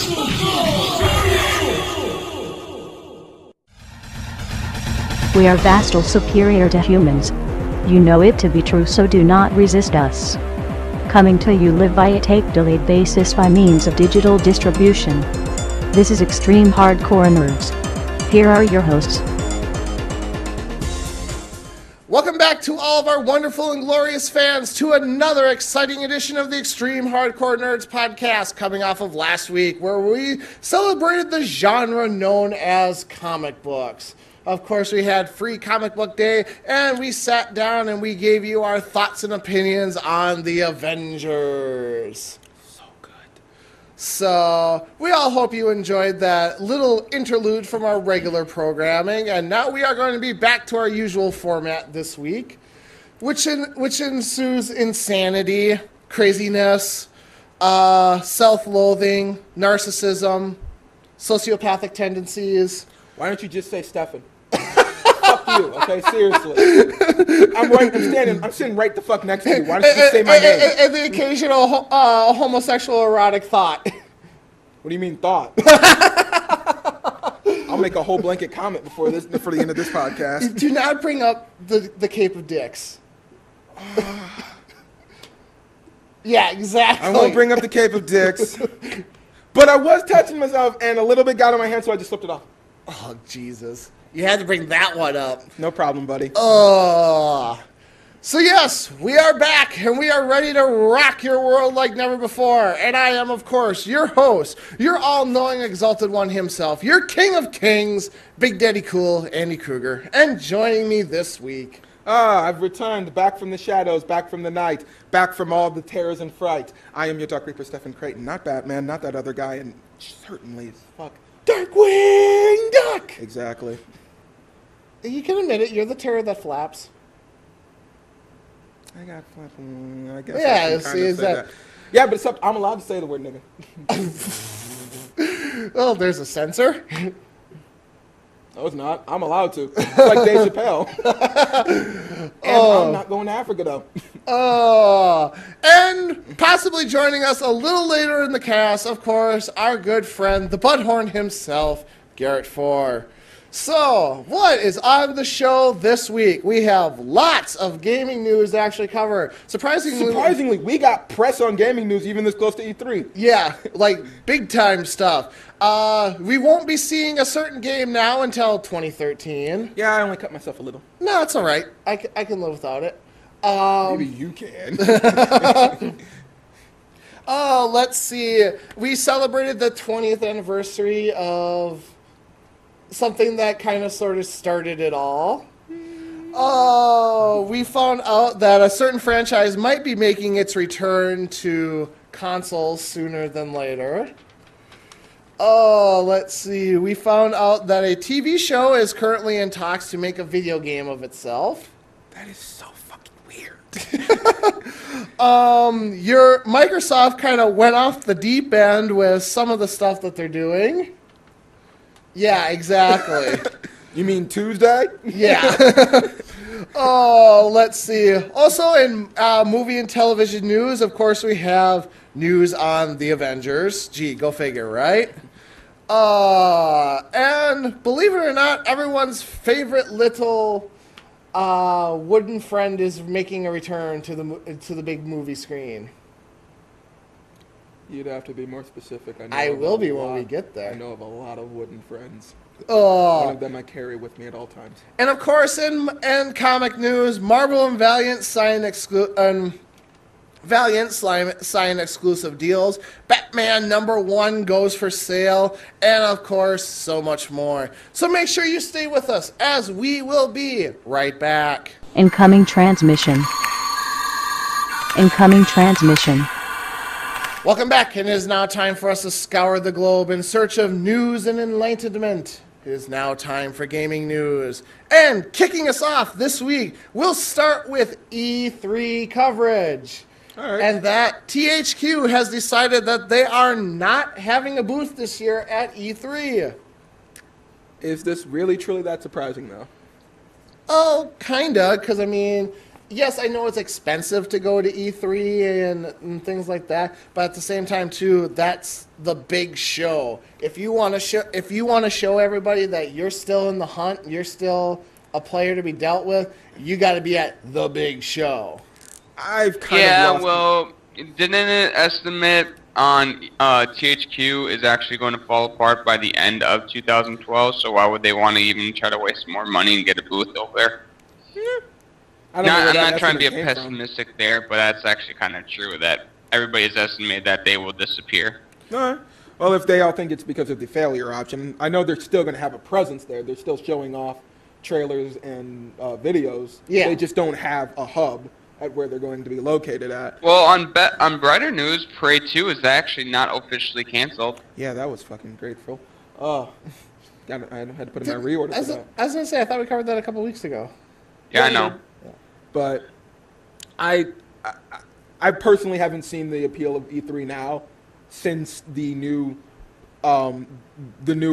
We are vastly superior to humans. You know it to be true, so do not resist us. Coming to you live by a tape-delayed basis by means of digital distribution. This is Extreme Hardcore Nerds. Here are your hosts. Welcome back to all of our wonderful and glorious fans to another exciting edition of the Extreme Hardcore Nerds podcast, coming off of last week where we celebrated the genre known as comic books. Of course, we had Free Comic Book Day, and we sat down and we gave you our thoughts and opinions on the Avengers. So good. So, we all hope you enjoyed that little interlude from our regular programming, and now we are going to be back to our usual format this week, which ensues insanity, craziness, self-loathing, narcissism, sociopathic tendencies. Why don't you just say Stefan? Fuck you, okay? Seriously. I'm sitting right the fuck next to you. Why don't you just say my name? And the occasional homosexual erotic thought. What do you mean thought? I'll make a whole blanket comment before the end of this podcast. Do not bring up the Cape of Dicks. Yeah, exactly. I won't bring up the Cape of Dicks. But I was touching myself and a little bit got on my hand, so I just slipped it off. Oh, Jesus. You had to bring that one up. No problem, buddy. So yes, we are back, and we are ready to rock your world like never before. And I am, of course, your host, your all-knowing exalted one himself, your king of kings, Big Daddy Cool, Andy Kruger. And joining me this week... I've returned, back from the shadows, back from the night, back from all the terrors and fright. I am your Dark Reaper, Stephen Creighton, not Batman, not that other guy, and certainly as fuck... Darkwing Duck! Exactly. You can admit it, you're the terror that flaps. I got flapping, I guess. Yeah, I can see, is that... Yeah, but except I'm allowed to say the word nigga. Oh, there's a censor? No, it's not. I'm allowed to. It's like Dave Chappelle. And I'm not going to Africa, though. And possibly joining us a little later in the cast, of course, our good friend, the Butthorn himself, Garrett Four. So, what is on the show this week? We have lots of gaming news to actually cover. Surprisingly, we got press on gaming news even this close to E3. Yeah, like big time stuff. We won't be seeing a certain game now until 2013. Yeah, I only cut myself a little. No, it's all right. I can live without it. Maybe you can. Let's see. We celebrated the 20th anniversary of something that kind of sort of started it all. We found out that a certain franchise might be making its return to consoles sooner than later. Let's see. We found out that a TV show is currently in talks to make a video game of itself. That is so fucking weird. Your Microsoft kind of went off the deep end with some of the stuff that they're doing. Yeah, exactly. You mean Tuesday? Yeah. Let's see. Also in movie and television news, of course, we have news on the Avengers. Gee, go figure, right? And believe it or not, everyone's favorite little wooden friend is making a return to the big movie screen. You'd have to be more specific. I will be when we get there. I know of a lot of wooden friends. Oh. One of them I carry with me at all times. And of course, in comic news, Marvel and Valiant sign exclusive deals. Batman #1 goes for sale, and of course, so much more. So make sure you stay with us, as we will be right back. Incoming transmission. Incoming transmission. Welcome back, and it is now time for us to scour the globe in search of news and enlightenment. It is now time for gaming news. And kicking us off this week, we'll start with E3 coverage. All right. And that THQ has decided that they are not having a booth this year at E3. Is this really truly that surprising, though? Oh, kinda, because I mean, yes, I know it's expensive to go to E3 and things like that, but at the same time too, that's the big show. If you want to show everybody that you're still in the hunt, you're still a player to be dealt with, you got to be at the big show. I've kind of lost well, didn't it estimate on THQ is actually going to fall apart by the end of 2012, so why would they want to even try to waste more money and get a booth over there? I don't know where I'm that not trying to be estimate came pessimistic there, but that's actually kind of true that everybody's estimated that they will disappear. All right. Well, if they all think it's because of the failure option, I know they're still going to have a presence there. They're still showing off trailers and videos. Yeah. They just don't have a hub at where they're going to be located at. Well, on brighter news, Prey 2 is actually not officially canceled. Yeah, that was fucking great, Phil. I had to put in my reorder for that. I was going to say, I thought we covered that a couple weeks ago. Yeah, I know. But I personally haven't seen the appeal of E3 now since the new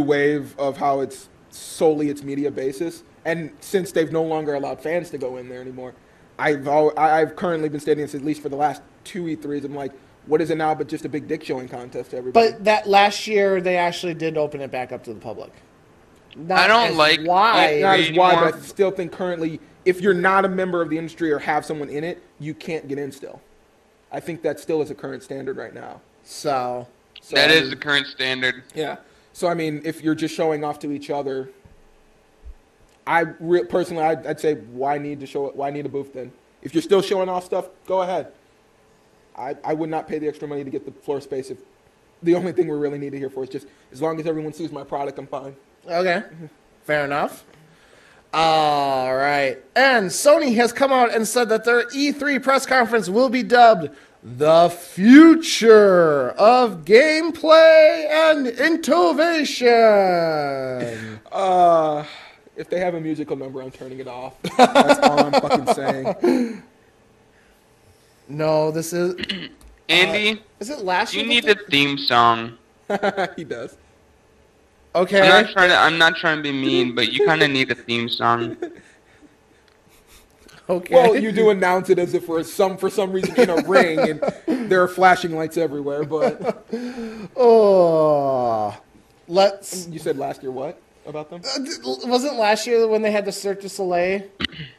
wave of how it's solely its media basis, and since they've no longer allowed fans to go in there anymore. I've currently been stating this at least for the last 2 E3s. I'm like, what is it now but just a big dick showing contest to everybody? But that last year, they actually did open it back up to the public. I don't like why. Not as wide, more. but I still think currently, if you're not a member of the industry or have someone in it, you can't get in still. I think that still is a current standard right now. So That is the current standard. Yeah. So, I mean, if you're just showing off to each other, personally, I'd say, why need a booth then? If you're still showing off stuff, go ahead. I would not pay the extra money to get the floor space if the only thing we really need it here for is just, as long as everyone sees my product, I'm fine. Okay, fair enough. All right. And Sony has come out and said that their E3 press conference will be dubbed the future of gameplay and innovation. If they have a musical number, I'm turning it off. That's all I'm fucking saying. No, this is... Andy, is it last year? you need the theme song. He does. Okay. I'm not trying to be mean, but you kind of need a theme song. Okay. Well, you do announce it as if for some reason in a ring, and there are flashing lights everywhere. But let's. You said last year what about them? Wasn't last year when they had the Cirque du Soleil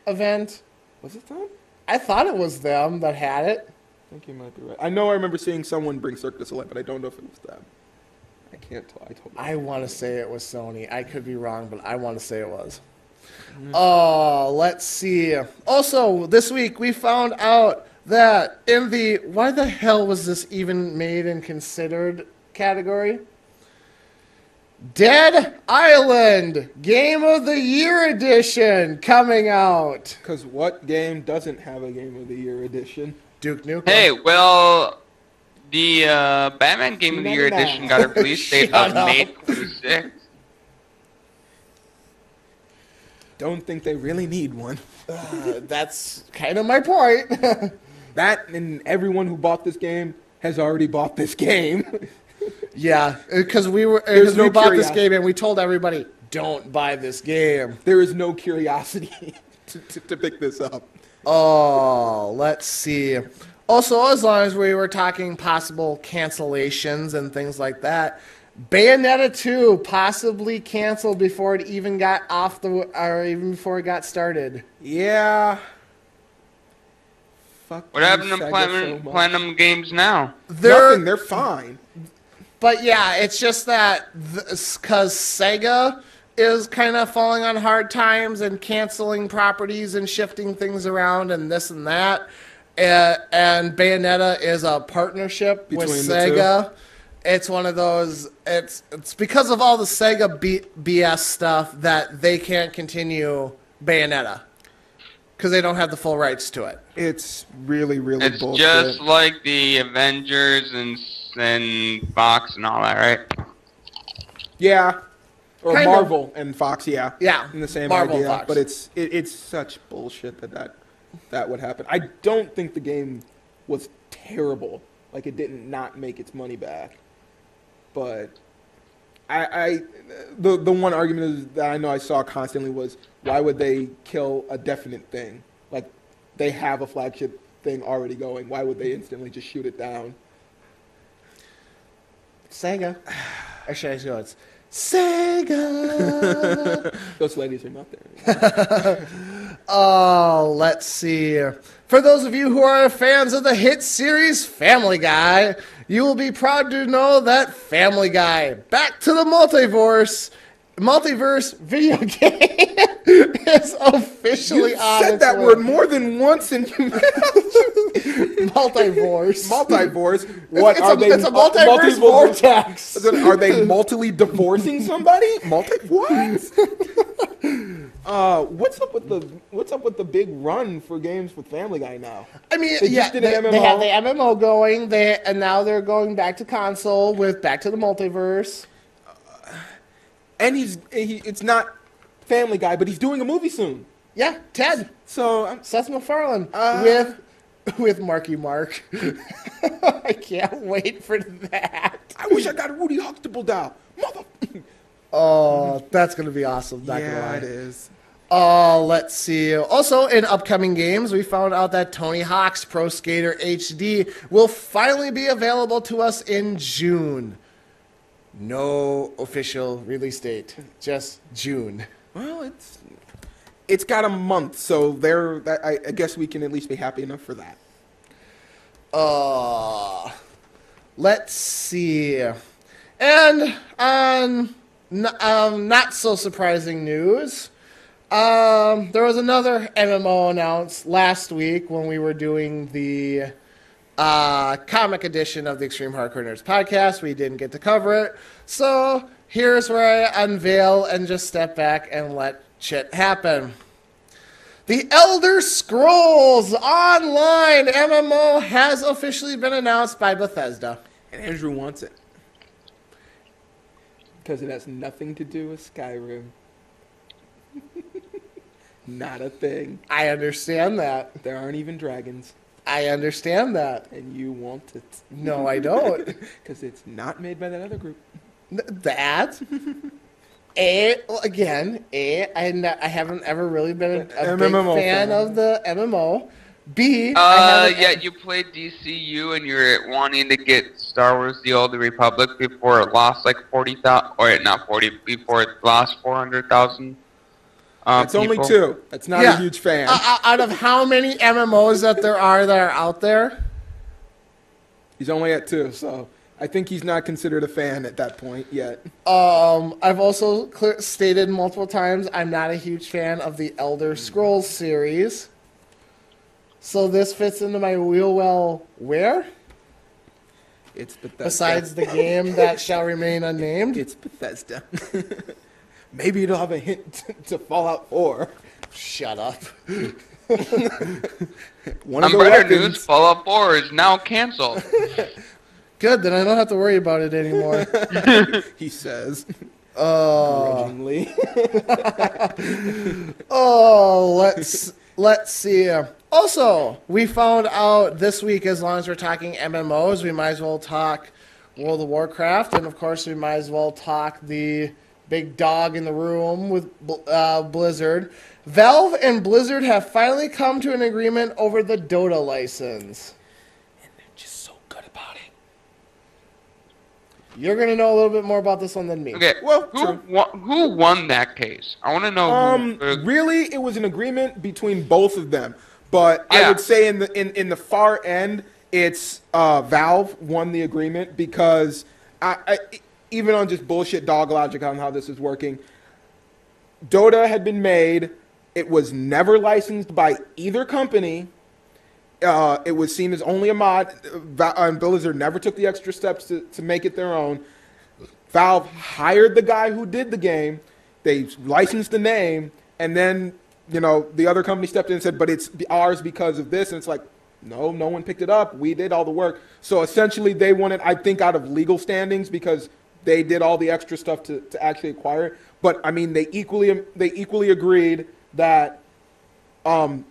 event? Was it them? I thought it was them that had it. I think you might be right. I know I remember seeing someone bring Cirque du Soleil, but I don't know if it was them. I can't tell. I want to say it was Sony. I could be wrong, but I want to say it was. Let's see. Also, this week we found out that in the why the hell was this even made and considered category? Dead Island Game of the Year edition coming out. Because what game doesn't have a Game of the Year edition? Duke Nukem. Hey, well, the Batman Game of the Year edition got a release date of May 26th. Don't think they really need one. That's kind of my point. That and everyone who bought this game has already bought this game. Yeah, because we bought this game and we told everybody, don't buy this game. There is no curiosity to pick this up. Oh, let's see. Also, as long as we were talking possible cancellations and things like that, Bayonetta 2 possibly canceled before it even got even before it got started. Yeah. Fuck. What happened to Platinum Games now? Nothing. They're fine. But yeah, it's just that because Sega is kind of falling on hard times and canceling properties and shifting things around and this and that. And Bayonetta is a partnership with Sega. It's one of those. It's because of all the Sega BS stuff that they can't continue Bayonetta because they don't have the full rights to it. It's really, really It's bullshit. just like the Avengers and Fox and all that, right? Yeah. Or Kind Marvel and Fox, yeah. Yeah, In the same Marvel idea. and Fox. But it's such bullshit that would happen. I don't think the game was terrible. Like, it didn't not make its money back. But the one argument that I know I saw constantly was, why would they kill a definite thing? Like, they have a flagship thing already going. Why would they instantly just shoot it down? Sega. Or should I go? It's Sega. Those ladies are not there. Oh, let's see. For those of you who are fans of the hit series Family Guy, you will be proud to know that Family Guy Back to the Multiverse video game is officially You on said its that way. word more than once in your Multiverse. Multiverse. What It's are a- they? it's a multiverse vortex. Are they multiply divorcing somebody? What? What's up with the big run for games with Family Guy now? I mean, They yeah, just did they, an they have MMO. the MMO going, and now they're going back to console with Back to the Multiverse. And it's not Family Guy, but he's doing a movie soon. Yeah, Ted. So Seth MacFarlane with Marky Mark. I can't wait for that. I wish I got a Rudy Huxtable doll. Mother. Oh, that's going to be awesome. Not gonna lie. it is. Let's see. Also, in upcoming games, we found out that Tony Hawk's Pro Skater HD will finally be available to us in June. No official release date, just June. Well, it's got a month, so I guess we can at least be happy enough for that. Let's see. And on not so surprising news, there was another MMO announced last week when we were doing the comic edition of the Extreme Hardcore Nerds podcast. We didn't get to cover it. So here's where I unveil and just step back and let shit happen. The Elder Scrolls Online MMO has officially been announced by Bethesda. And Andrew wants it. Because it has nothing to do with Skyrim. Not a thing. I understand that. There aren't even dragons. I understand that. And you want it. No, I don't. Because it's not made by that other group. That. I haven't ever really been a big MMO fan fan. of the MMO. B, Yeah, you played DCU and you're wanting to get Star Wars: The Old Republic before it lost like 40,000, or not 40, before it lost 400,000. It's only two. That's not a huge fan. Out of how many MMOs that are out there? He's only at 2, so I think he's not considered a fan at that point yet. I've also stated multiple times I'm not a huge fan of the Elder Scrolls series. So this fits into my wheel where? It's Bethesda. Besides the game that shall remain unnamed? It's Bethesda. Maybe it'll have a hint to Fallout 4. Shut up. One of On the better weapons- news, Fallout 4 is now canceled. Good, then I don't have to worry about it anymore. He says. Oh, grudgingly. let's see. Also, we found out this week, as long as we're talking MMOs, we might as well talk World of Warcraft, and of course, we might as well talk the big dog in the room with Blizzard. Valve and Blizzard have finally come to an agreement over the Dota license. And they're just so good about it. You're going to know a little bit more about this one than me. Okay, Well, who won that case? I want to know who. Really, it was an agreement between both of them. But I Yeah. would say in the far end, it's Valve won the agreement because I even on just bullshit dog logic on how this is working, Dota had been made. It was never licensed by either company. It was seen as only a mod. Blizzard never took the extra steps to make it their own. Valve hired the guy who did the game. They licensed the name, and then the other company stepped in and said, "But it's ours because of this." And it's like, no one picked it up. We did all the work. So essentially, they won it, I think, out of legal standings because they did all the extra stuff to actually acquire it. But I mean, they equally agreed that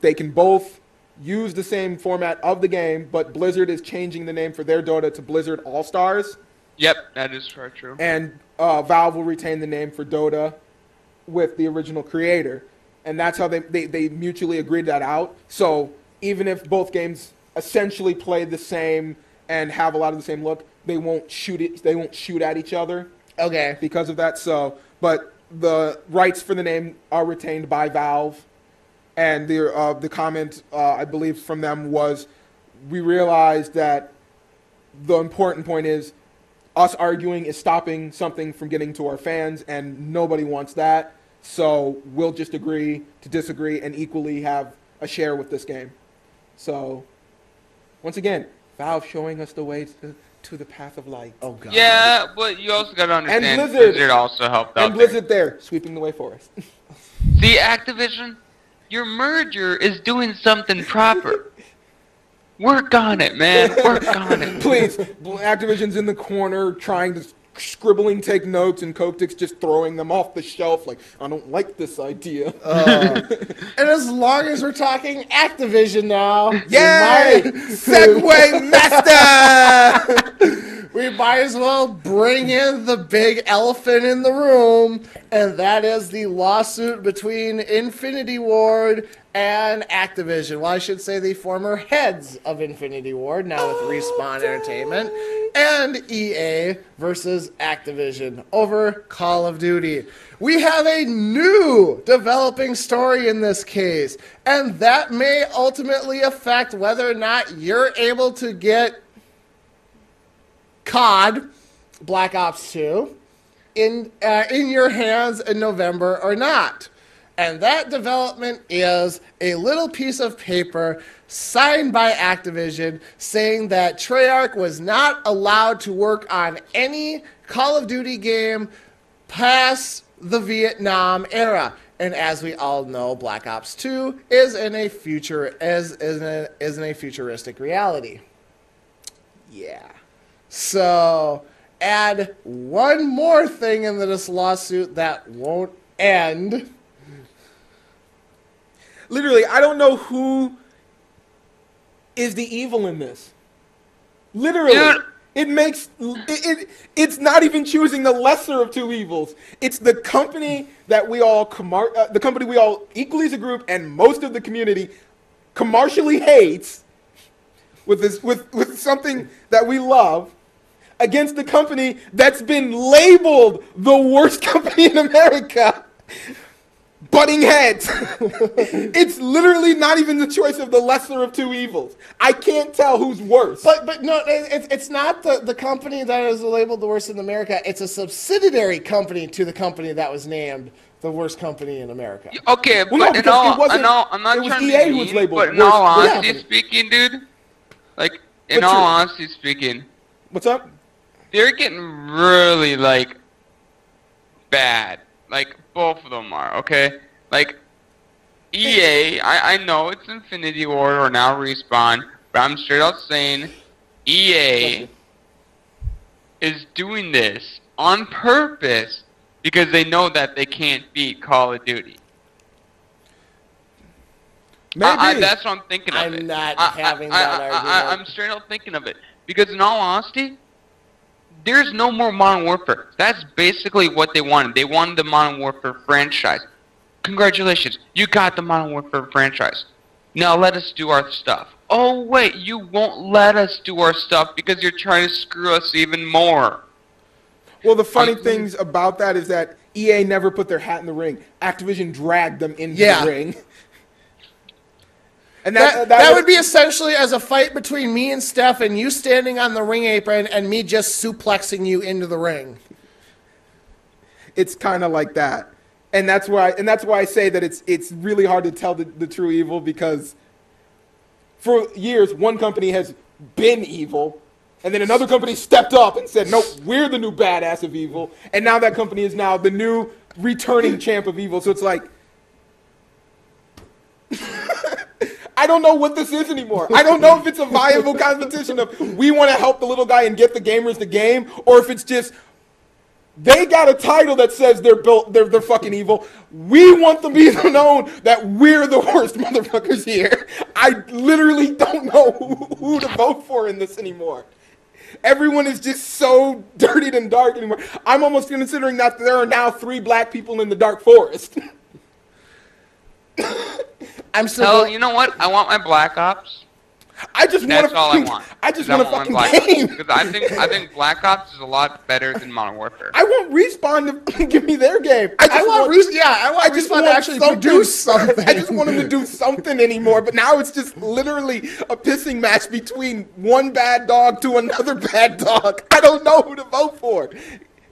they can both use the same format of the game, but Blizzard is changing the name for their Dota to Blizzard All-Stars. Yep, that is very true. And Valve will retain the name for Dota with the original creator. And that's how they mutually agreed that out. So even if both games essentially play the same and have a lot of the same look, they won't shoot at each other. Okay. Because of that. So, but the rights for the name are retained by Valve, and the comment I believe from them was, we realized that the important point is us arguing is stopping something from getting to our fans, and nobody wants that. So we'll just agree to disagree and equally have a share with this game. So, once again, Valve showing us the way to the path of light. Oh, God. Yeah, but you also got to understand, And Blizzard also helped out. And Blizzard there, sweeping the way for us. See, Activision, your merger is doing something proper. Work on it, man. Work on it. Please, Activision's in the corner trying to scribbling, take notes, and Coptic's just throwing them off the shelf like, I don't like this idea. And as long as we're talking Activision now, Yay! Segway master! we might as well bring in the big elephant in the room, and that is the lawsuit between Infinity Ward and Activision. Well, I should say the former heads of Infinity Ward, now with Respawn Entertainment, and EA versus Activision over Call of Duty. We have a new developing story in this case, and that may ultimately affect whether or not you're able to get COD, Black Ops 2, in your hands in November or not. And that development is a little piece of paper signed by Activision saying that Treyarch was not allowed to work on any Call of Duty game past the Vietnam era. And as we all know, Black Ops 2 is in a futuristic reality. Yeah. So add one more thing into this lawsuit that won't end. Literally, I don't know who is the evil in this. Literally. Dude. It's not even choosing the lesser of two evils. It's the company that we all equally as a group and most of the community commercially hates with something that we love against the company that's been labeled the worst company in America. Butting heads. It's literally not even the choice of the lesser of two evils. I can't tell who's worse. But no, it's not the company that is labeled the worst in America. It's a subsidiary company to the company that was named the worst company in America. Okay, Well, no, but because I'm not it was trying EA to who be was mean, labeled but in worst. all honesty Yeah. speaking, dude, like, in But all true. honesty speaking, What's up? they're getting really, like, bad. Like, both of them are, okay? Like, EA, I know it's Infinity Ward or now Respawn, but I'm straight out saying EA is doing this on purpose because they know that they can't beat Call of Duty. Maybe. That's what I'm thinking of I'm it. not having that argument. I'm straight out thinking of it. Because in all honesty, there's no more Modern Warfare. That's basically what they wanted. They wanted the Modern Warfare franchise. Congratulations, you got the Modern Warfare franchise. Now let us do our stuff. Oh wait, you won't let us do our stuff because you're trying to screw us even more. Well, the funny things about that is that EA never put their hat in the ring. Activision dragged them into the ring. And that would be essentially as a fight between me and Steph and you standing on the ring apron and me just suplexing you into the ring. It's kind of like that. And that's why I say that it's really hard to tell the true evil, because for years one company has been evil, and then another company stepped up and said, "Nope, we're the new badass of evil," and now that company is now the new returning champ of evil. So it's like, I don't know what this is anymore. I don't know if it's a viable competition of we want to help the little guy and get the gamers the game, or if it's just they got a title that says they're fucking evil. We want them to be known that we're the worst motherfuckers here. I literally don't know who to vote for in this anymore. Everyone is just so dirtied and dark anymore. I'm almost considering that there are now 3 black people in the Dark Forest. I'm still. Hell, you know what? I want my Black Ops. I just want That's all I want. I just want a fucking game. Because I think Black Ops is a lot better than Modern Warfare. I want Respawn to give me their game. I want Respawn to actually produce something. I just want them to do something anymore. But now it's just literally a pissing match between one bad dog to another bad dog. I don't know who to vote for.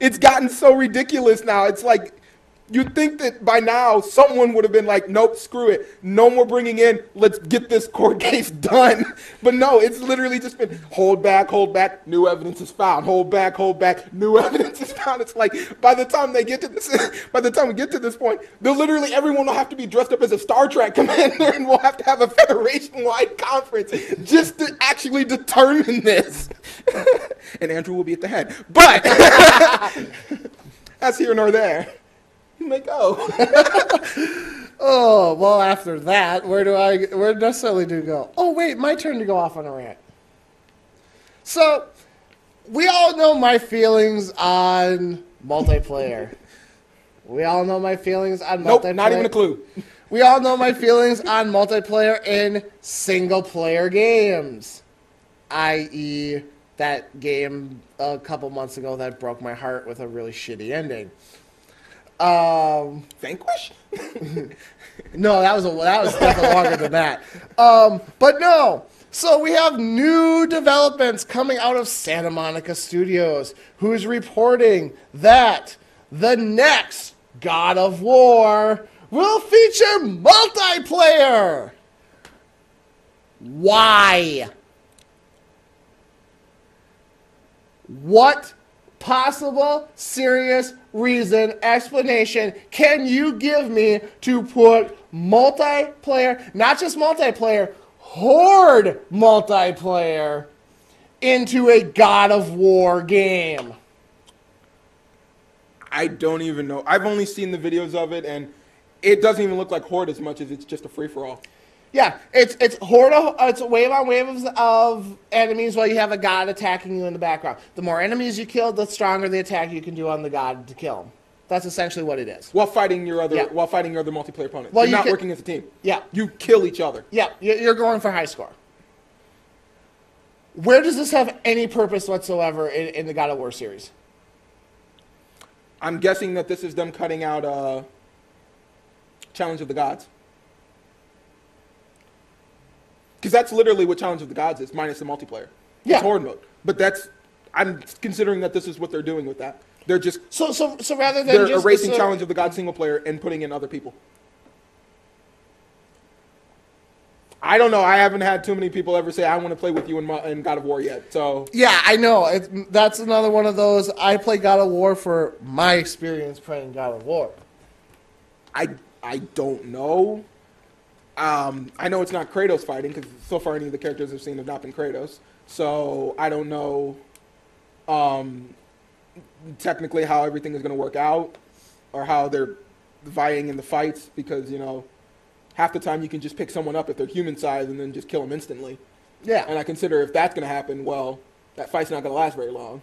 It's gotten so ridiculous now. It's like, you'd think that by now someone would have been like, nope, screw it. No more bringing in. Let's get this court case done. But no, it's literally just been hold back, new evidence is found. Hold back, new evidence is found. It's like by the time we get to this point, literally everyone will have to be dressed up as a Star Trek commander, and we'll have to have a Federation-wide conference just to actually determine this. And Andrew will be at the head. But that's here nor there. You may go. Oh, well, after that, where necessarily do you go? Oh, wait, my turn to go off on a rant. So, we all know my feelings on multiplayer. Nope, not even a clue. We all know my feelings on multiplayer in single-player games. I.e., that game a couple months ago that broke my heart with a really shitty ending. Vanquish? No, that was definitely longer than that. But no. So we have new developments coming out of Santa Monica Studios, who's reporting that the next God of War will feature multiplayer. Why? What possible, serious reason, explanation can you give me to put multiplayer, not just multiplayer, horde multiplayer into a God of War game? I don't even know. I've only seen the videos of it, and it doesn't even look like horde as much as it's just a free-for-all. Yeah, it's horde. It's wave on wave of enemies while you have a god attacking you in the background. The more enemies you kill, the stronger the attack you can do on the god to kill him. That's essentially what it is. While fighting your other multiplayer opponent. Well, you're not working as a team. Yeah, you kill each other. Yeah, you're going for high score. Where does this have any purpose whatsoever in the God of War series? I'm guessing that this is them cutting out Challenge of the Gods. Because that's literally what Challenge of the Gods is, minus the multiplayer. Yeah. It's horde mode. But I'm considering that this is what they're doing with that. They're just... So rather than they're just... erasing Challenge of the Gods single player and putting in other people. I don't know. I haven't had too many people ever say, I want to play with you in God of War yet. So yeah, I know. That's another one of those, I play God of War for my experience playing God of War. I don't know. I know it's not Kratos fighting, because so far any of the characters I've seen have not been Kratos. So I don't know technically how everything is going to work out, or how they're vying in the fights, because, half the time you can just pick someone up if they're human size and then just kill them instantly. Yeah. And I consider if that's going to happen, well, that fight's not going to last very long.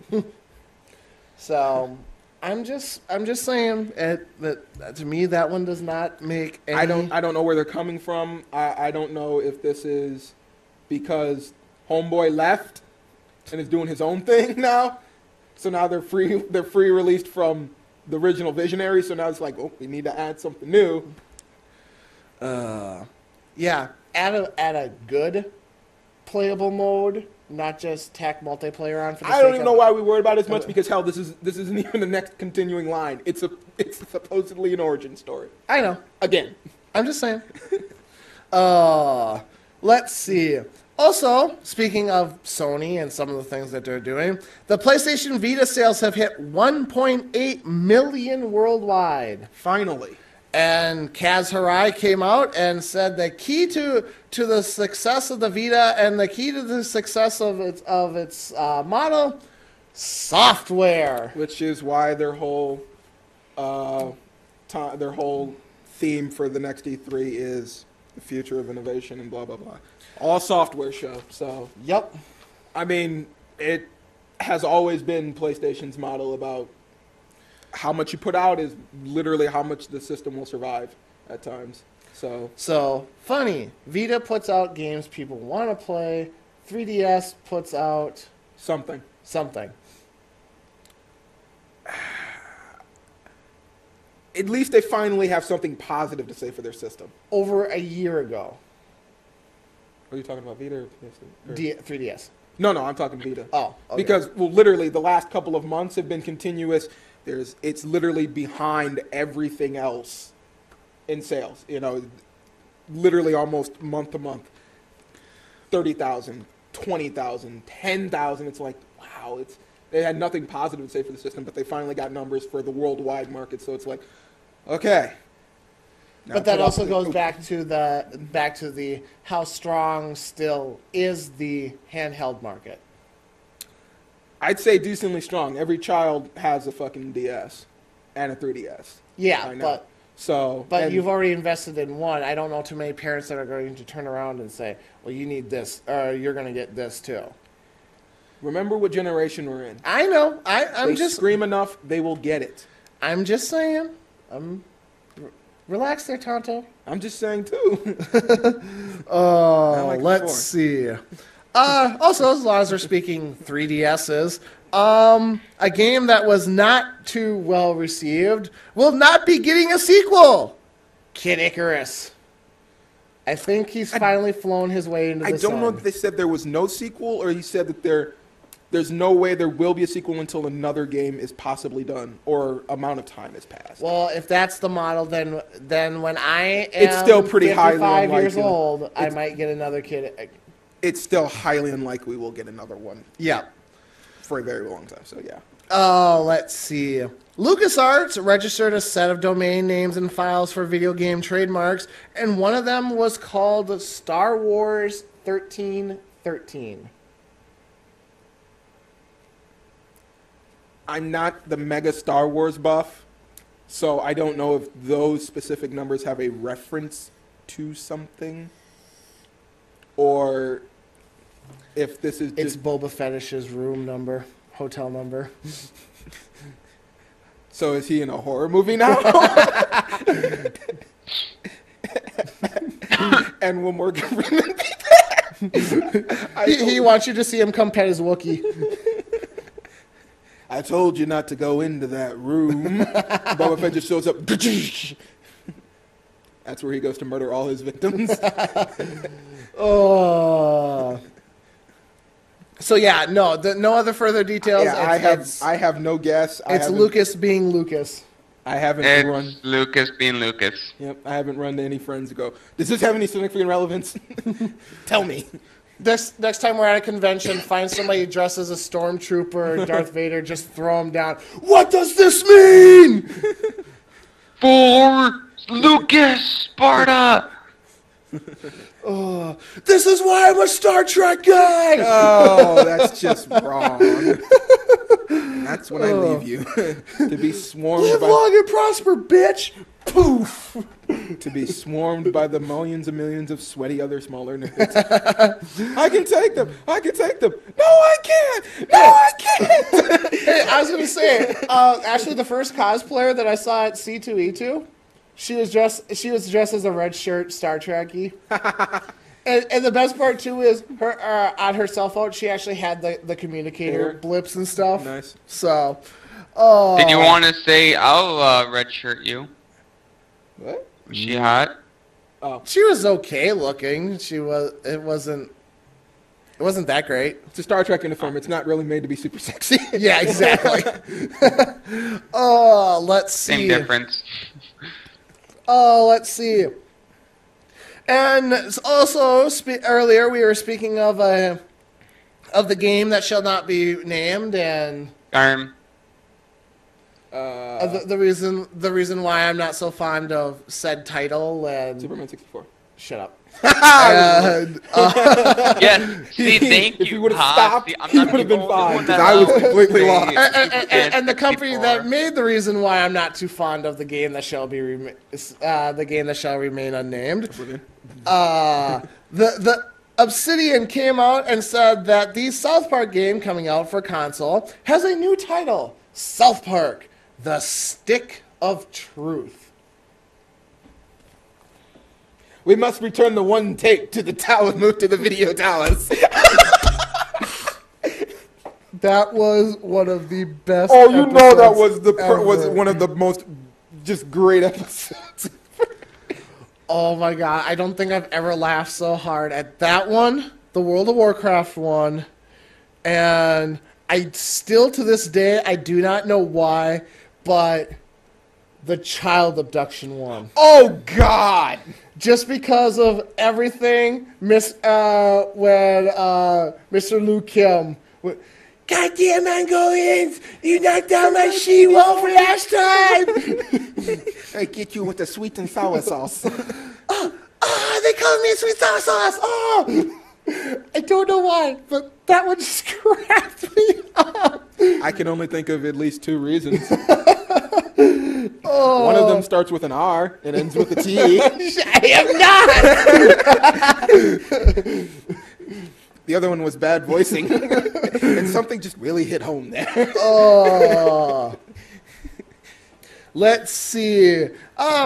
So I'm just saying that to me that one does not make any... I don't know where they're coming from. I don't know if this is because Homeboy left and is doing his own thing now. So now they're free released from the original Visionary. So now it's like, oh, we need to add something new. Yeah, add a good playable mode, not just tack multiplayer on for the I don't even know why we worried about it as much, because hell, this isn't even the next continuing line. It's supposedly an origin story. I know. Again. I'm just saying. Let's see. Also, speaking of Sony and some of the things that they're doing, the PlayStation Vita sales have hit 1.8 million worldwide. Finally. And Kaz Hirai came out and said the key to the success of the Vita and the key to the success of its model, software. Which is why their whole theme for the next E3 is the future of innovation and blah blah blah. All software show. So yep. I mean, it has always been PlayStation's model about how much you put out is literally how much the system will survive at times. So funny. Vita puts out games people want to play. 3DS puts out something. At least they finally have something positive to say for their system. Over a year ago. Are you talking about Vita or PS3? 3DS. No, I'm talking Vita. Oh, okay. Because, well, literally, the last couple of months have been continuous. It's literally behind everything else in sales. You know, literally almost month to month. 30,000, 20,000, 10,000. It's like, wow, they had nothing positive to say for the system, but they finally got numbers for the worldwide market. So it's like, okay. Now but that also goes back to the how strong still is the handheld market. I'd say decently strong. Every child has a fucking DS and a 3DS. Yeah, but you've already invested in one. I don't know too many parents that are going to turn around and say, well, you need this, or you're going to get this too. Remember what generation we're in. I know. I'm just scream enough, they will get it. I'm just saying. Relax there, Tonto. I'm just saying too. Let's see. Also, as long as we're speaking 3DSs, a game that was not too well received will not be getting a sequel. Kid Icarus. I think he's finally flown his way into the sun. I don't know if they said there was no sequel or he said that there's no way there will be a sequel until another game is possibly done or amount of time has passed. Well, if that's the model, then when I am it's still pretty 55 years old, I might get another Kid. It's still highly unlikely we'll get another one. Yeah. For a very long time, so yeah. Oh, let's see. LucasArts registered a set of domain names and files for video game trademarks, and one of them was called Star Wars 1313. I'm not the mega Star Wars buff, so I don't know if those specific numbers have a reference to something, or if this is just... It's Boba Fettish's room number, hotel number. So is he in a horror movie now? And will Morgan Freeman be there? He wants you to see him come pet his Wookiee. I told you not to go into that room. Boba Fett just shows up. That's where he goes to murder all his victims. Oh. So yeah, no other further details. Yeah, I have no guess. It's Lucas being Lucas. I haven't run. Lucas being Lucas. Yep, I haven't run to any friends to go, does this have any significant relevance? Tell me. Next time we're at a convention, find somebody dressed as a stormtrooper or Darth Vader, just throw him down. What does this mean? For Lucas, Sparta. This is why I'm a Star Trek guy. Oh, that's just wrong. That's when I leave you. To be swarmed Live long and prosper, bitch. Poof. To be swarmed by the millions and millions of sweaty other smaller nerds. I can take them. No, I can't. Hey, I was going to say, actually, the first cosplayer that I saw at C2E2, she was dressed as a red shirt Star Trekkie. And the best part too is her on her cell phone. She actually had the communicator blips and stuff. Nice. So, Did you want to say I'll redshirt you? What? Was she hot? Oh, she was okay looking. It wasn't that great. It's a Star Trek uniform. It's not really made to be super sexy. Yeah, exactly. Oh, let's see. Same difference. Oh, let's see. And also, earlier we were speaking of the game that shall not be named, and the reason why I'm not so fond of said title and Superman 64. Shut up. Yes. See, thank you. If you would have stopped, he would have been fine. Because I was completely lost. And the company that made the reason why I'm not too fond of the game that shall remain unnamed. The Obsidian came out and said that the South Park game coming out for console has a new title: South Park: The Stick of Truth. We must return the one tape to the tower, move to the video towers. That was one of the best. Oh, you know that was ever. one of the most just great episodes. Oh my god, I don't think I've ever laughed so hard at that one, the World of Warcraft one, and I still to this day I do not know why, but the child abduction one. Oh God! Just because of everything, when Mr. Liu Kim. Goddamn Mongolians! You knocked down my she-wolf last time! I get you with the sweet and sour sauce. They call me sweet sour sauce! Oh! I don't know why, but that one just cracked me up. I can only think of at least 2 reasons. One of them starts with an R and ends with a T. I am not! The other one was bad voicing. And something just really hit home there. Let's see.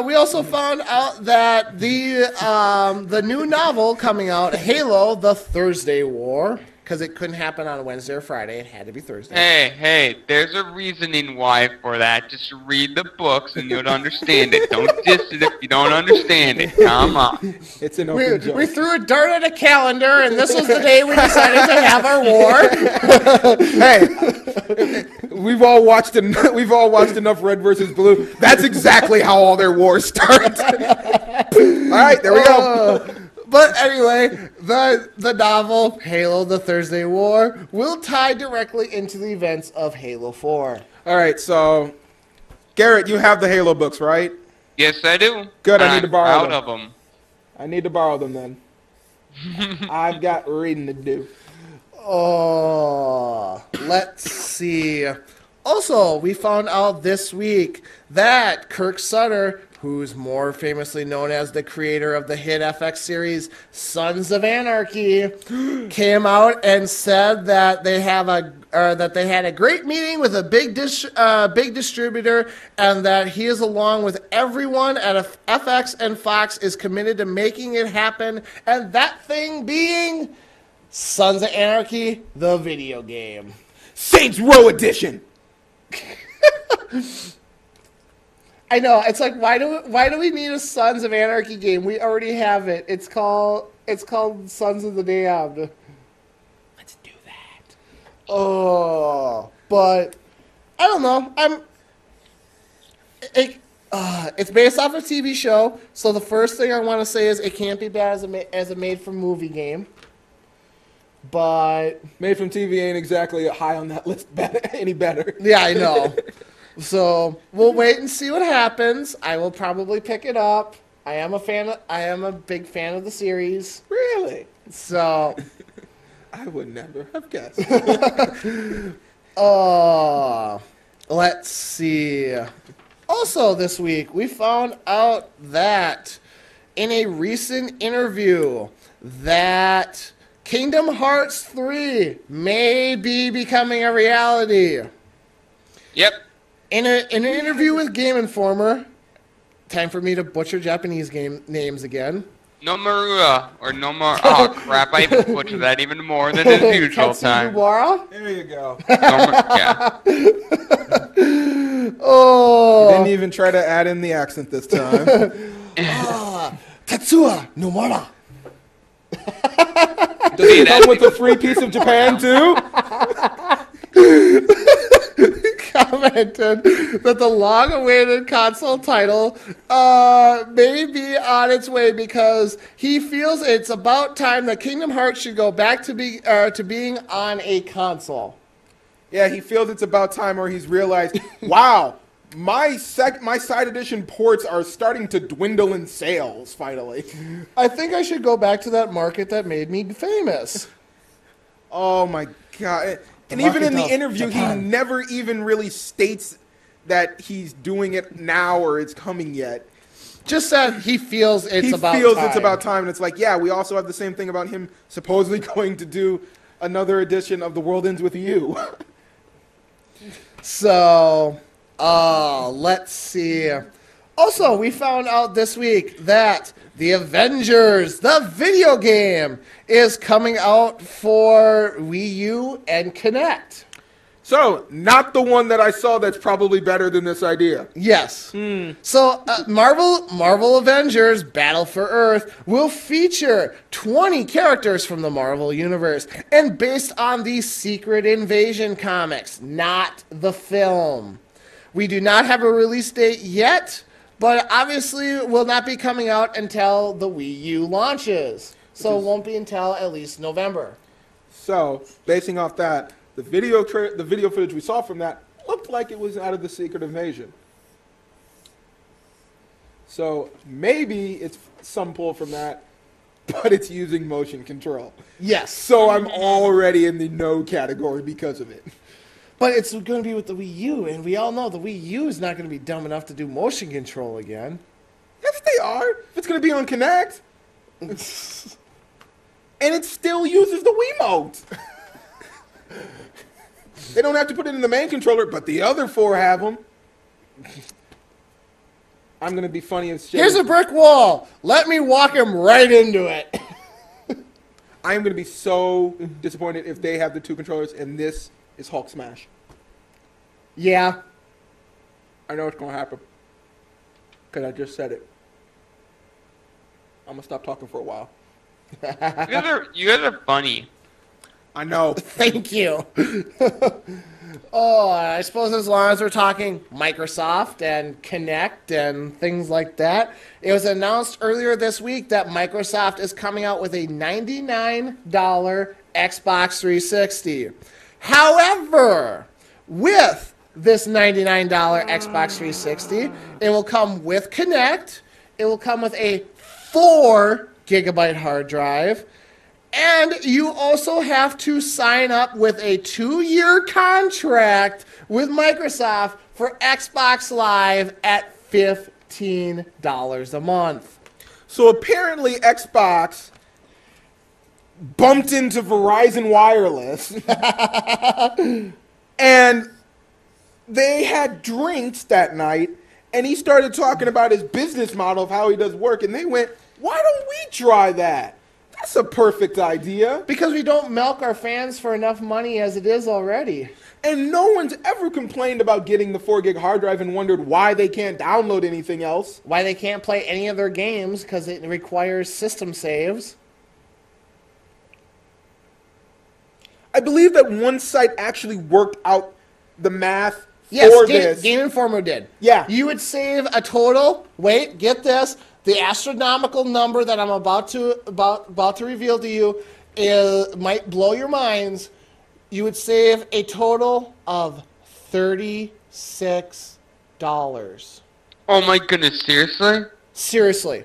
We also found out that the new novel coming out, Halo: The Thursday War, because it couldn't happen on a Wednesday or Friday, it had to be Thursday. Hey, there's a reasoning why for that. Just read the books and you'll understand it. Don't diss it if you don't understand it. Come on. It's an open joke. We threw a dart at a calendar, and this was the day we decided to have our war. Hey, we've all watched enough Red versus Blue. That's exactly how all their wars start. All right, there we go. But anyway, the novel, Halo: The Thursday War, will tie directly into the events of Halo 4. All right, so, Garrett, you have the Halo books, right? Yes, I do. Good, I need to borrow them. Out of them. I need to borrow them then. I've got reading to do. Oh, let's see. Also, we found out this week that Kirk Sutter, who's more famously known as the creator of the hit FX series Sons of Anarchy, came out and said that they had a great meeting with a big distributor, and that he is, along with everyone at FX and Fox, is committed to making it happen, and that thing being Sons of Anarchy, the video game. Saints Row Edition. I know, it's like, why do we need a Sons of Anarchy game? We already have it. It's called Sons of the Damned. Let's do that. Oh, but I don't know. It's based off a TV show, so the first thing I want to say is it can't be bad as a made-for-movie game. But Made from TV ain't exactly high on that list any better. Yeah, I know. So we'll wait and see what happens. I will probably pick it up. I am a big fan of the series. Really? So I would never have guessed. Let's see. Also this week, we found out that in a recent interview that Kingdom Hearts 3 may be becoming a reality. Yep. In an interview with Game Informer, time for me to butcher Japanese game names again. Nomura, or Nomura. Oh, crap, I even butchered that even more than his usual time. Katsuyubara? There you go. Yeah. Oh. Didn't even try to add in the accent this time. Tetsuya Nomura. Does it come with a free piece of Japan, too? Commented that the long-awaited console title may be on its way because he feels it's about time that Kingdom Hearts should go back to being on a console. Yeah, he feels it's about time, or he's realized, wow, my side edition ports are starting to dwindle in sales, finally. I think I should go back to that market that made me famous. Oh, my God. And even in the interview, Japan. He never even really states that he's doing it now or it's coming yet. Just that he feels it's about time. And it's like, yeah, we also have the same thing about him supposedly going to do another edition of The World Ends With You. So, let's see. Also, we found out this week that the Avengers, the video game, is coming out for Wii U and Kinect. So, not the one that I saw that's probably better than this idea. Yes. So, Marvel Avengers Battle for Earth will feature 20 characters from the Marvel Universe and based on the Secret Invasion comics, not the film. We do not have a release date yet, but obviously will not be coming out until the Wii U launches. So it won't be until at least November. So, basing off that, the video footage we saw from that looked like it was out of the Secret Invasion. So maybe it's some pull from that, but it's using motion control. Yes. So I'm already in the no category because of it. But it's going to be with the Wii U, and we all know the Wii U is not going to be dumb enough to do motion control again. Yes, they are. It's going to be on Kinect. And it still uses the Wiimote. They don't have to put it in the main controller, but the other 4 have them. I'm going to be funny as shit. Here's a brick wall. Let me walk him right into it. I am going to be so disappointed if they have the 2 controllers and this is Hulk Smash. Yeah. I know it's going to happen. Because I just said it. I'm going to stop talking for a while. You guys are funny. I know. Thank you. Oh, I suppose as long as we're talking Microsoft and Kinect and things like that, it was announced earlier this week that Microsoft is coming out with a $99 Xbox 360. However, with this $99 Xbox 360, it will come with Kinect, it will come with a 4 gigabyte hard drive, and you also have to sign up with a 2-year contract with Microsoft for Xbox Live at $15 a month. So apparently Xbox bumped into Verizon Wireless and they had drinks that night and he started talking about his business model of how he does work and they went, why don't we try that? That's a perfect idea. Because we don't milk our fans for enough money as it is already. And no one's ever complained about getting the 4 gig hard drive and wondered why they can't download anything else. Why they can't play any of their games because it requires system saves. I believe that one site actually worked out the math for Yes, this. Game Informer did. Yeah. You would save a total, wait, get this, the astronomical number that I'm about to reveal to you might blow your minds. You would save a total of $36. Oh my goodness, seriously? Seriously.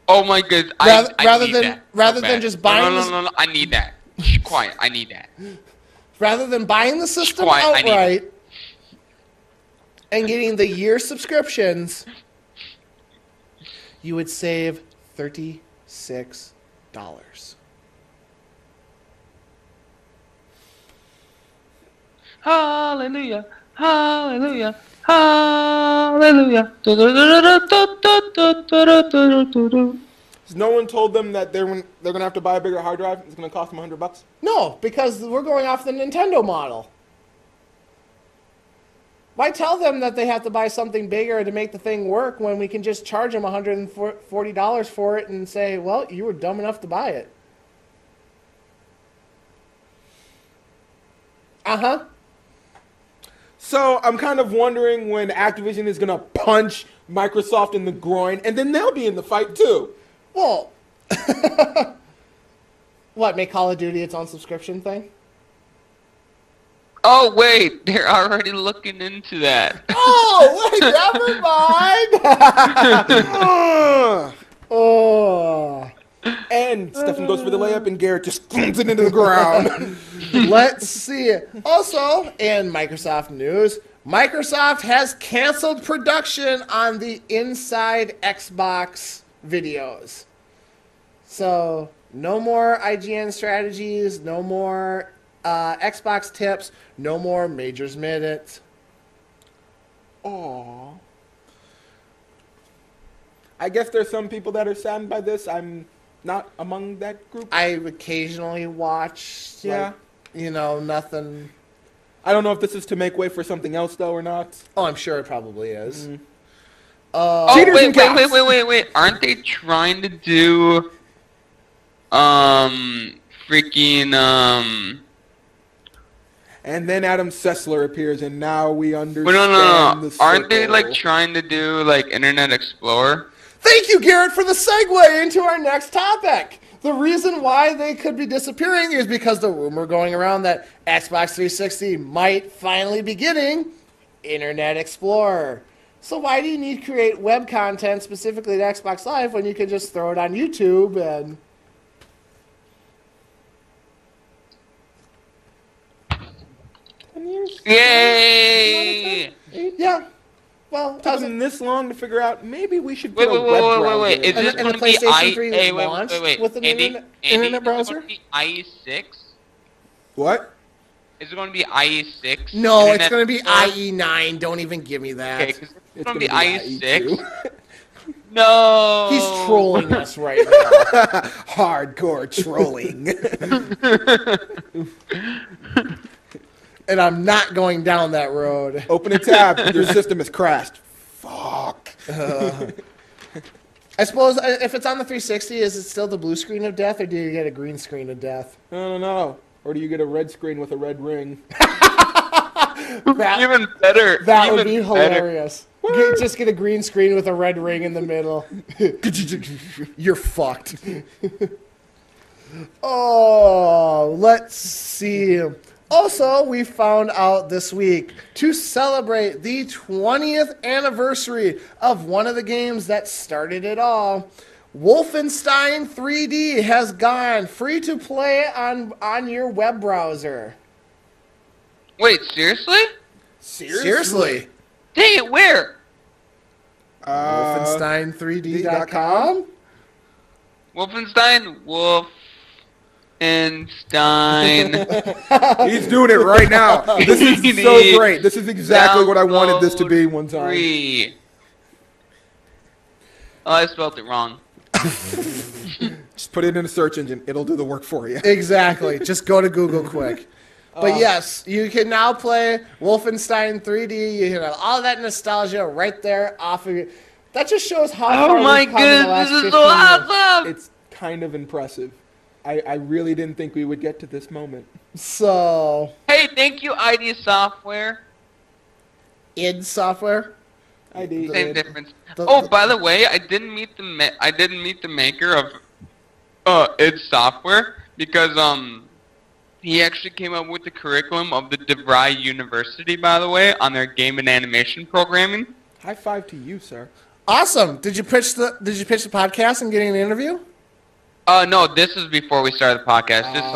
Oh my goodness, Rather need than- that rather so than bad. just buying this- No, I need that. Shh, quiet, I need that. Rather than buying the system Quiet, I need outright and getting the year subscriptions, you would save $36. Hallelujah, hallelujah, hallelujah. Has no one told them that they're going to have to buy a bigger hard drive? It's going to cost them $100? No, because we're going off the Nintendo model. Why tell them that they have to buy something bigger to make the thing work when we can just charge them $140 for it and say, well, you were dumb enough to buy it? Uh-huh. So I'm kind of wondering when Activision is going to punch Microsoft in the groin, and then they'll be in the fight too. Well, what, make Call of Duty its own subscription thing? Oh wait, they're already looking into that. Oh, wait, never mind. Oh. And Stefan goes for the layup, and Garrett just throws it into the ground. Let's see. Also, in Microsoft news, Microsoft has canceled production on the Inside Xbox videos. So, no more IGN strategies, no more Xbox tips, no more Majors Minutes. Aww. I guess there's some people that are saddened by this. I'm not among that group. I occasionally watch, Yeah. Nothing. I don't know if this is to make way for something else, though, or not. Oh, I'm sure it probably is. Oh, Cheaters wait, and wait, cops. wait. Aren't they trying to do, freaking, And then Adam Sessler appears, and now we understand no. the Aren't they, circle. trying to do, Internet Explorer? Thank you, Garrett, for the segue into our next topic. The reason why they could be disappearing is because the rumor going around that Xbox 360 might finally be getting Internet Explorer. So why do you need to create web content specifically to Xbox Live when you can just throw it on YouTube and... Yay! Yeah. Well, Took them this long to figure out, maybe we should put Wait. a web browser Is in. this And going the to be PlayStation 3 launched wait. with an Andy, internet browser? Is it going to be IE6? What? Is it going to be IE6? No, it's Internet going to be Explorer? IE9. Don't even give me that. Okay, 'cause It's it's going gonna to be be IE6. No. He's trolling us right now. Hardcore trolling. And I'm not going down that road. Open a tab. Your system has crashed. Fuck. I suppose if it's on the 360, is it still the blue screen of death, or do you get a green screen of death? I don't know. Or do you get a red screen with a red ring? That, Even better. that even would be better. hilarious. Just get a green screen with a red ring in the middle. You're fucked. Oh, let's see. Also, we found out this week, to celebrate the 20th anniversary of one of the games that started it all, Wolfenstein 3D has gone free to play on your web browser. Wait, seriously? Seriously. Dang it, where? Wolfenstein3D.com? Wolfenstein? Wolfenstein. He's doing it right now. This is so great. This is exactly what I wanted this to be one time. Free. Oh, I spelled it wrong. Just put it in a search engine. It'll do the work for you. Exactly. Just go to Google quick. But yes, you can now play Wolfenstein 3D. You have all that nostalgia right there off of you. That just shows how far Oh my we've come in the last goodness, this is 15 so years. awesome! It's kind of impressive. I really didn't think we would get to this moment. So, Hey, thank you, ID Software. id Software. ID. Same difference. the- Oh, by the way, I didn't meet the maker of id Software because he actually came up with the curriculum of the DeVry University, by the way, on their game and animation programming. High five to you, sir. Awesome. Did you pitch the podcast and getting an interview? No, this is before we started the podcast. This is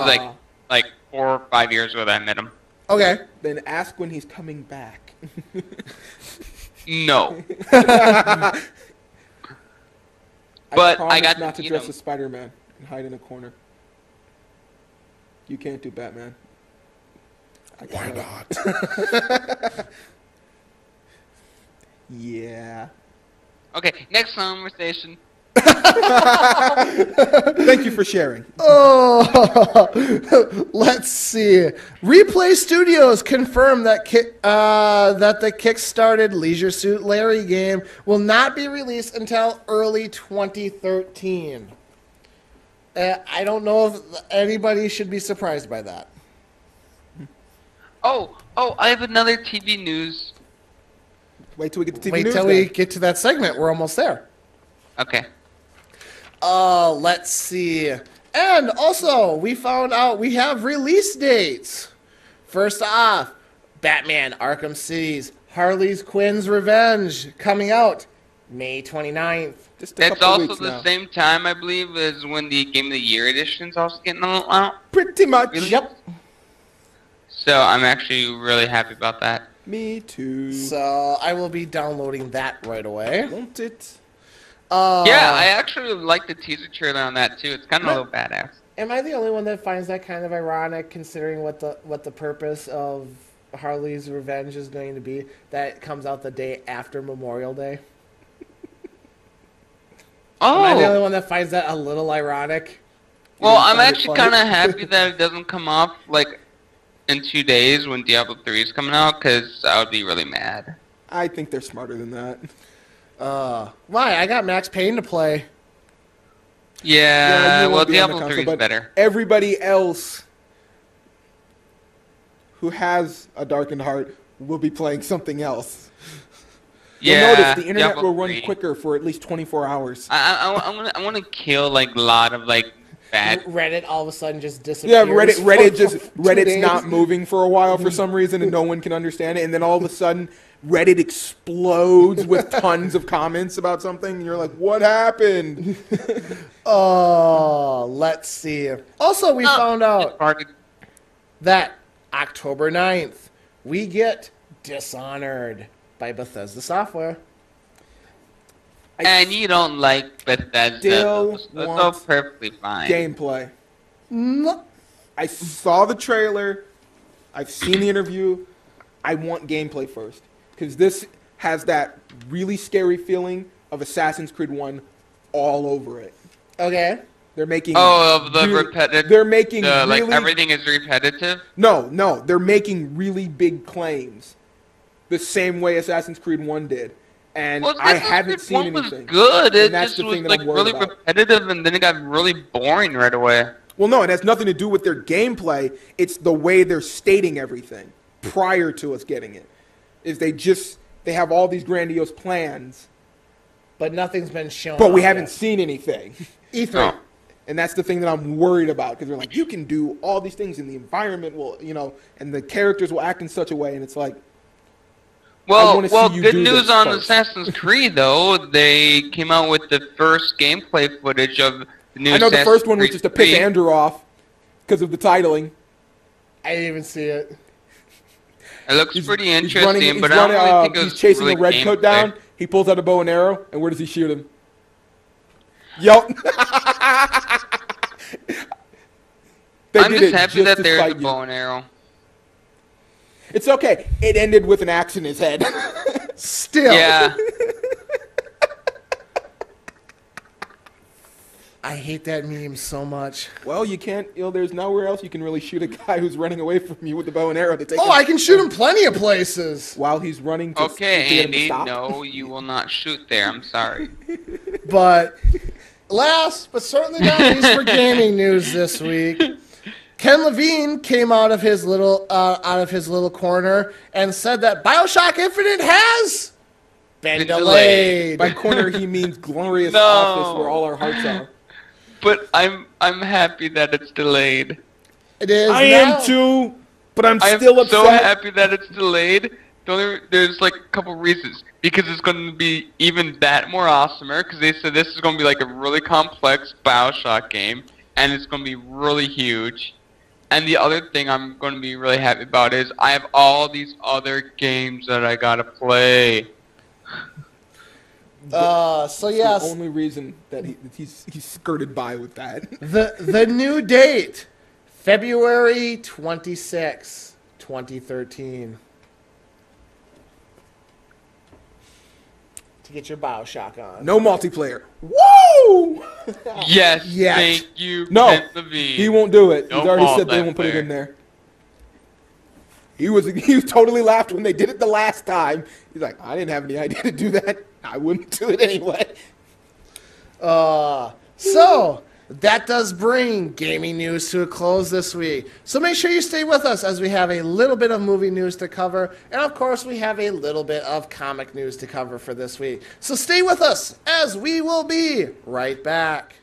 like 4 or 5 years ago that I met him. Okay. Then ask when he's coming back. No. I But I promise got not to to meet dress him. as Spider-Man and hide in a corner. You can't do Batman. Why not? Yeah. Okay, next conversation. Thank you for sharing. Oh, let's see. Replay Studios confirmed that that the kick-started Leisure Suit Larry game will not be released until early 2013. I don't know if anybody should be surprised by that. Oh, I have another TV news. Wait till we get to TV Wait news. till we get to that segment. We're almost there. Okay. Let's see. And also, we found out we have release dates. First off, Batman Arkham City's Harley Quinn's Revenge coming out May 29th. Just a That's couple also weeks the now. same time, I believe, as when the Game of the Year edition is also getting out. Pretty much. Really? Yep. So I'm actually really happy about that. Me too. So I will be downloading that right away. Won't it? Yeah, I actually like the teaser trailer on that too. It's kind of a little badass. Am I the only one that finds that kind of ironic, considering what the purpose of Harley's Revenge is going to be? That it comes out the day after Memorial Day. Am I the only Oh, one that finds that a little ironic? well, didn't I'm find it actually funny? kind of happy that it doesn't come off like in 2 days when Diablo 3 is coming out, because I would be really mad. I think they're smarter than that. Why? I got Max Payne to play. Yeah, you well, won't be on the Diablo console, 3 is but better. everybody else who has a darkened heart will be playing something else. You'll Yeah, notice the internet Diablo will run 3. quicker for at least 24 hours. I want to kill like a lot of like bad. Reddit all of a sudden just Yeah, disappears. Reddit's not moving for a while for some reason, and no one can understand it. And then all of a sudden, Reddit explodes with tons of comments about something. And you're like, what happened? Oh, let's see. Also, we found out Party. that October 9th, we get Dishonored by Bethesda Software. And you don't like Bethesda. still That's want all perfectly fine. Gameplay. No. I saw the trailer. I've seen the interview. I want gameplay first. Because this has that really scary feeling of Assassin's Creed 1 all over it. Okay. They're making... Oh, of the really- repetitive. They're making like really... everything is repetitive. No. They're making really big claims. The same way Assassin's Creed 1 did. And Well, I Assassin's haven't Creed seen 1 was anything. good. And It that's just the was thing that like I'm worried really about. repetitive, and then it got really boring right away. Well, no, it has nothing to do with their gameplay. It's the way they're stating everything prior to us getting it. Is they have all these grandiose plans, But nothing's been shown. but we off haven't yet. seen anything. E3. No. And that's the thing that I'm worried about, because they're like, you can do all these things, and the environment will, and the characters will act in such a way, and it's like, Well, wanna see you good do news this on first. Assassin's Creed though. They came out with the first gameplay footage of the new. I know the Assassin's first one was Creed just to piss 3. Andrew off because of the titling. I didn't even see it. It looks pretty interesting, He's but I don't really think it was he's chasing really the red coat gameplay. down. He pulls out a bow and arrow, and where does he shoot him? Yup. I'm just happy that there's a bow and arrow. It's okay. It ended with an axe in his head. Still. Yeah. I hate that meme so much. Well, you can't. There's nowhere else you can really shoot a guy who's running away from you with the bow and arrow to take. Oh, him I can shoot him plenty of places. while he's running. To Okay, get him to Andy. stop. No, you will not shoot there. I'm sorry. But last but certainly not least for gaming news this week, Ken Levine came out of his little corner and said that Bioshock Infinite has been delayed. By corner, he means glorious No. office where all our hearts are. But I'm happy that it's delayed. It is I now. am too, but I'm I'm still upset. so happy that it's delayed. There's like a couple reasons. Because it's going to be even that more awesomer. Because they said this is going to be like a really complex Bioshock game. And it's going to be really huge. And the other thing I'm going to be really happy about is I have all these other games that I got to play. So yes, The only reason that he's skirted by with that. the new date, February 26, 2013. To get your Bioshock on. No multiplayer. Woo! Yes, Yet. thank you, No, Ken Levine. he won't do it. No He's already said they won't put it multiplayer. in there. He totally laughed when they did it the last time. He's like, I didn't have any idea to do that. I wouldn't do it anyway. So that does bring gaming news to a close this week. So make sure you stay with us as we have a little bit of movie news to cover. And of course, we have a little bit of comic news to cover for this week. So stay with us as we will be right back.